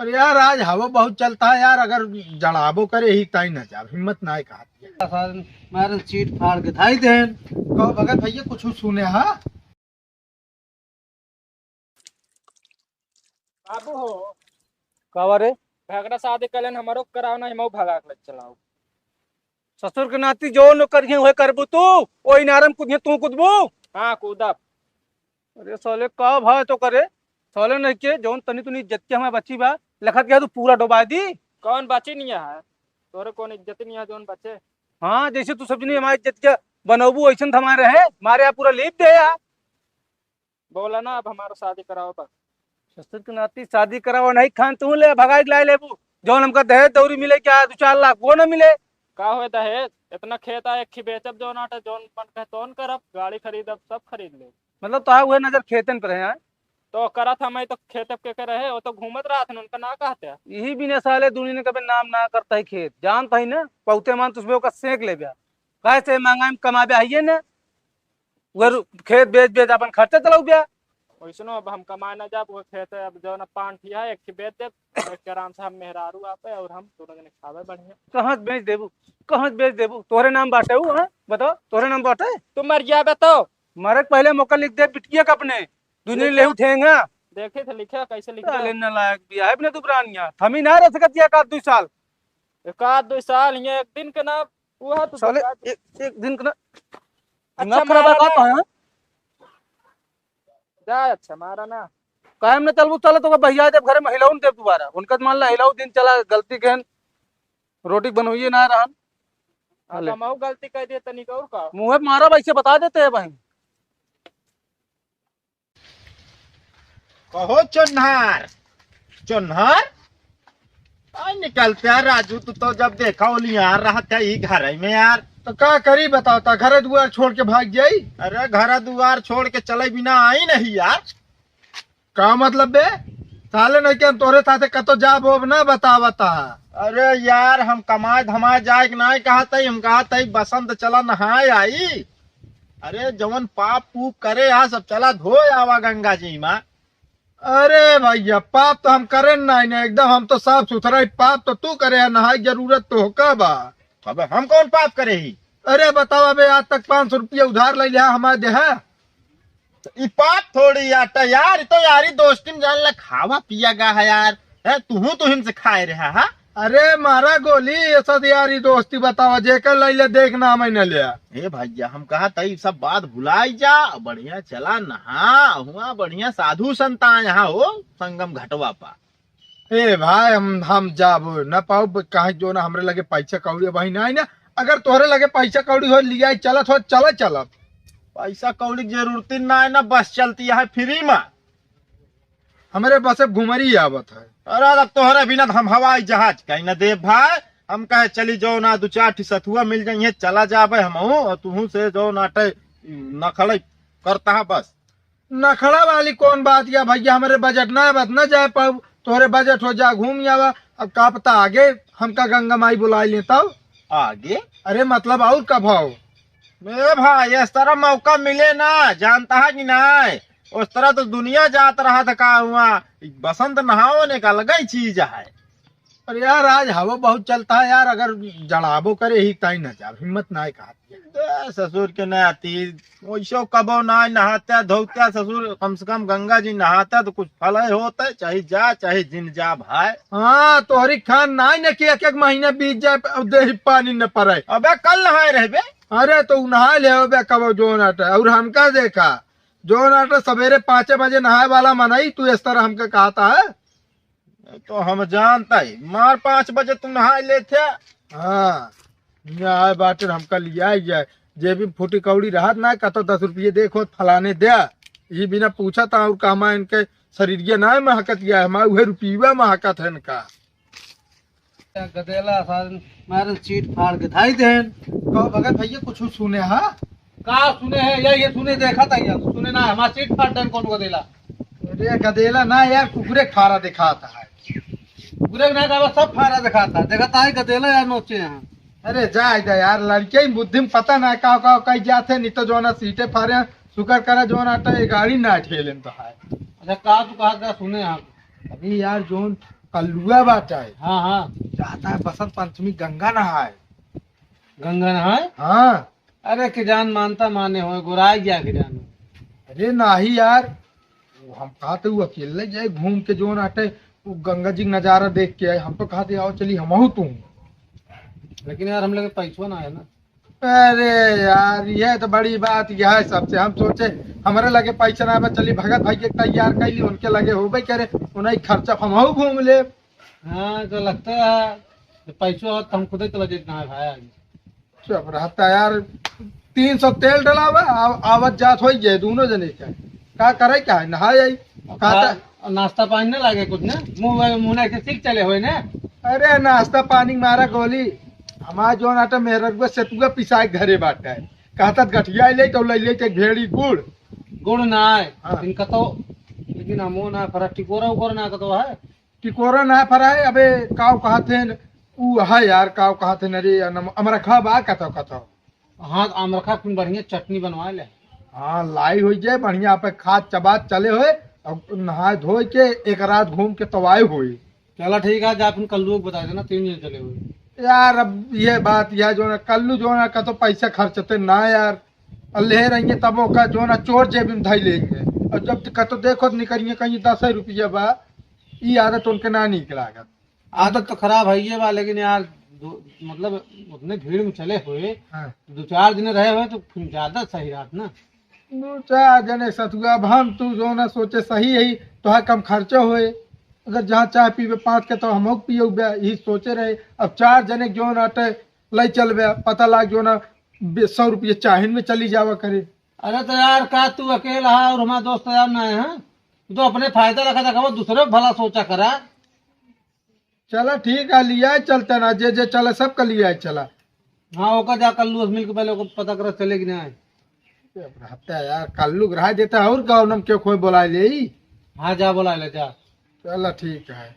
अरे यार आज हवा बहुत चलता है यार, अगर जड़ाबो करे ही ताई न जा, हिम्मत ना कहा मारे चीट फाड़ के धाई देन कहो भगत भैया कुछ सुने हा। बाबू हो कावा रे भगड़ा शादी कलन हमारो कराओ ना हम भगा के चलाओ। ससुर के नाती जो न करिए वह करबू तू ओई नारम कुदिए तू कुदबू। हाँ कूदब। अरे साले का भाई तो करे साले नहीं के जोन तनी तुनी इज्जत के हमें बच्ची बा लखत गया तू पूरा डुबा दी। कौन बची नहीं है तोरे कौन इज्जत नहीं है जोन बचे। हाँ जैसे तू सब नहीं हमारी इज्जत के बनोबू ऐसा हमारे रहे मारे यहाँ पूरा लीप दे यार। बोला ना अब हमारा शादी कराओ बस। ससुर के नाती शादी कराओ नहीं खान तू ले भगाई लाई लेबू जोन हमका दहेज दौरी मिले क्या 2-4 लाख वो न मिले। का हो दहेज इतना खेत है एक बेचब जोन आटा जोन मन कहे तोन करब गाड़ी खरीदब सब खरीद ले। मतलब तो वह नजर खेतन पर है तो करत हमें तो खेत के करे है वो तो घूमत रहा था उनका ना कहते हैं। यही भी ने साले दुनिया ने कभी नाम ना करता है खेत जानता ही ना पौते मान तुझे का सेक ले गया कैसे महंगाई में कमा बे आइए ना वह खेत बेच बेच अपन खर्चा चलाऊ गया। वैसनो अब हम कमाए ना जाब वो खेत है अब जो ना पान ठिया है एक बेच दे एक के आराम से हम मेहरारू आपे और हम दोनों जने खावे बढ़िया। कहाँ से बेच देबू कहाँ से बेच देबू तोरे नाम बाटे हूँ हाँ बताओ तोरे नाम बाटे तुम मर गया बे तो मरक पहले मौका लिख दे बिटिया का अपने दुनिया ले उठेगा देखे थे लिखे कैसे लिखे साले नालायक भी है अपने दुबरानिया थमी ना रह सकत या का 2 साल एक आध 2 साल ये एक दिन के ना वो है तो साले एक दिन का अच्छा ना खराब मारा का ना। है जा अच्छा मारा ना कायम न चलबू चला तो भैया जब घरे महिलाओं देव दोबारा उनका मान ला हिलाऊ दिन चला गलती कहन रोटी बनोइए ना रहन अब हम गलती कर दिए तनिक और का मुँह पे मारा वैसे बता देते हैं भाई। कहो चुन्हार चुन्हार आई निकलते यार राजू, तू तो जब देखा ओली यार रहा था ही घर में यार, तो क्या करी बताओ ता घर दुआर छोड़ के भाग जाई। अरे घर दुआर छोड़ के चले बिना आई नहीं यार। का मतलब बे साले नहीं क्या तोरे साथे कतो जाब अब ना बता बता। अरे यार हम कमाए धमाए जाए कि नहीं कहा था, हम कहा था बसंत चला नहाए आई। अरे जवन पाप पूप करे यहाँ सब चला धो आवा गंगा जी माँ। अरे भैया पाप तो हम करे नहीं एकदम, हम तो साफ सुथरा पाप तो तू करे है, नहाई जरूरत तो होका बा। अब हम कौन पाप करे ही। अरे बताओ अबे आज तक 500 रुपया उधार ले लिया हमारे दे है तो पाप थोड़ी आटा यार, तो यारी दोस्ती में जान ला खावा पिया गा है यार है तू हिमसे खाए रहा है। अरे मारा गोली ये सब यारी दोस्ती बताओ जेकर ले देखना हमें न लिया। ए भैया हम कहा तई सब बात भुलाई जा बढ़िया चला नहा हुआ बढ़िया साधु संता यहाँ हो संगम घटवा पा। ए भाई हम जाबो न पाओ कहे जो ना हमरे लगे पैसा कौड़ी भाई नहीं ना, अगर तोहरे लगे पैसा कौड़ी हो लिया चलत हो चलत पैसा कौड़ी की जरूरत ना है ना, बस चलती है फ्री में हमारे बस घुमरी आवत है। अरे अब तोहरे बिना हम हवाई जहाज कहीं न दे भाई, हम कहे चली जाओ ना 2-4 सतुआ मिल जाइए चला जाबे हम और तू से जो नाटे नखड़े करता है बस। नखड़ा वाली कौन बात या भैया हमारे बजट ना बस न जाए पाऊ तोहरे बजट हो जा घूम आवा। अब का पता आगे हमका गंगा माई बुला लेता आगे। अरे मतलब और कब हो मेरे भाई इस तरह मौका मिले ना जानता है कि नहीं, उस तरह तो दुनिया जात रहा था का हुआ बसंत नहाने का अलग ही चीज है। अरे यार आज हवा बहुत चलता है यार, अगर जड़ाबो करे ही ताई न जा, हिम्मत ना कहा ससुर के न आती वैसो कबो ना नहाता धोता ससुर कम से कम गंगा जी नहाता तो कुछ फल होता है चाहे जा चाहे जिन जा भाई। हाँ तोहरी खान ना न कि एक महीना बीत जाए दे पानी न पड़े। अबे कल नहाए रहे। अरे तो नहा ले कबो जो नाटा और हमका देखा जो नाटा सवेरे 5 बजे नहाए वाला मनाई तू इस तरह हमका कहता है। तो हम जानता ही मार 5 बजे तुम नहा लेते। हाँ आए बाटे हमका लिया ही जाए जे भी फूटी कौड़ी राहत ना का तो 10 रुपये देखो फलाने दे ये बिना पूछा था और कहा इनके शरीर ना महकत गया हमारे वह रुपया महकत है इनका। गदेला साधन मारे चीट फाड़ के धाई देन कहो भगत भैया कुछ सुने हा। का सुने है या ये सुने देखा था या सुने ना हमारा चीट फाड़ देन कौन गदेला। अरे गदेला ना यार कुकुरे खारा दिखाता है पूरे ना का सब फाड़ा दिखाता देखता है गदेला यार नोचे यहाँ। अरे जा यार लड़के बुद्धि में पता ना का कहीं जाते नहीं तो जो ना सीटे फारे शुक्र करे जो ना गाड़ी ना ठेले तो है। अच्छा का तू कहा सुने यहाँ अभी यार जोन कल्लुआ बाटा है, हाँ हाँ, जाता है बसंत पंचमी गंगा नहाए। गंगा नहाए। हाँ अरे के जान मानता माने हो गुराई गया के जान। अरे नाही यार, वो हम कहते वो अकेले जाए घूम के जो नाटे वो गंगा जी का नजारा देख के आए। हम तो कहते आओ चली हम तू। लेकिन यार हम लोग के पैसों ना है ना। अरे यार यह तो बड़ी बात यह है सबसे। हम सोचे हमारे लगे पैसा ना बा, चली भगत भाई के तैयार कैली, उनके लगे हो भाई करे उन्हें खर्चा हम घूम ले। हाँ तो लगता है जब पैसों हो तो हम खुद ही चला जाते ना भाई। चुप रहता यार, 300 तेल डलावा आवत जात हो जाए दोनों जने का करे क्या है नहा जाई कहता। और नाश्ता पानी ना लागे कुछ ना, मुंह मुंह के सीख चले हुए ना। अरे नाश्ता पानी मारा गोली हमारा जो नाटा मेहर सेतुआ पिसाए घरे बाटा है। कहता गठिया ले तो ले ले के भेड़ी गुड़ गुड़ ना है हाँ। इनका तो, लेकिन हमो ना फरा टिकोरा उकोरा ना का तो है। टिकोरा ना फराए अबे काव कहते हैं ऊ है यार, काव कहते हैं अरे हमारा खा बा कतो। हाँ आमरखा फिर बढ़िया चटनी बनवा ले। हाँ लाई हो जाए बढ़िया पे खाद चबात चले हुए और नहा धो के एक रात घूम के तवाए हुई। चलो ठीक है, जा फिर कल लोग बता देना 3 दिन चले हुए। यार अब ये बात यह जो ना कल्लू जो ना का तो पैसा खर्चते ना यार, और ले रहेंगे तब वो का जो ना चोर जेब में धाई लेंगे। और जब का तो देखो निकलिए कहीं 10 रुपया बा, ये आदत उनके ना निकला। आदत तो खराब है ये बा, लेकिन यार मतलब उतने भीड़ में चले हुए हाँ 2-4 दिन रहे हुए तो फिर ज्यादा सही रात ना। 2-4 जने सतुआ अब हम तू जो ना सोचे सही है तो कम खर्चा होए। अगर जहाँ चाय पीबे 5 के तो हम पियो यही सोचे रहे। अब 4 जने जो ना ले चल पता लाग जो ना 100 रुपये चाहिन में चली जावा करे। अरे तो यार का तू अकेला है और हमारा दोस्त यार ना है, हाँ? तू तो अपने फायदा रखा था, दूसरे को भला सोचा करा। चला ठीक है लिया चलता ना, जे जे चला सब का लिया चला। हाँ ओका जा कल मिल के पहले ओका पता कर चलेगी ना। रहता है यार कल्लू ग्रह देता है और गाँव नम क्यों कोई बोला ले। हाँ जा बोला ले जा। चला ठीक है।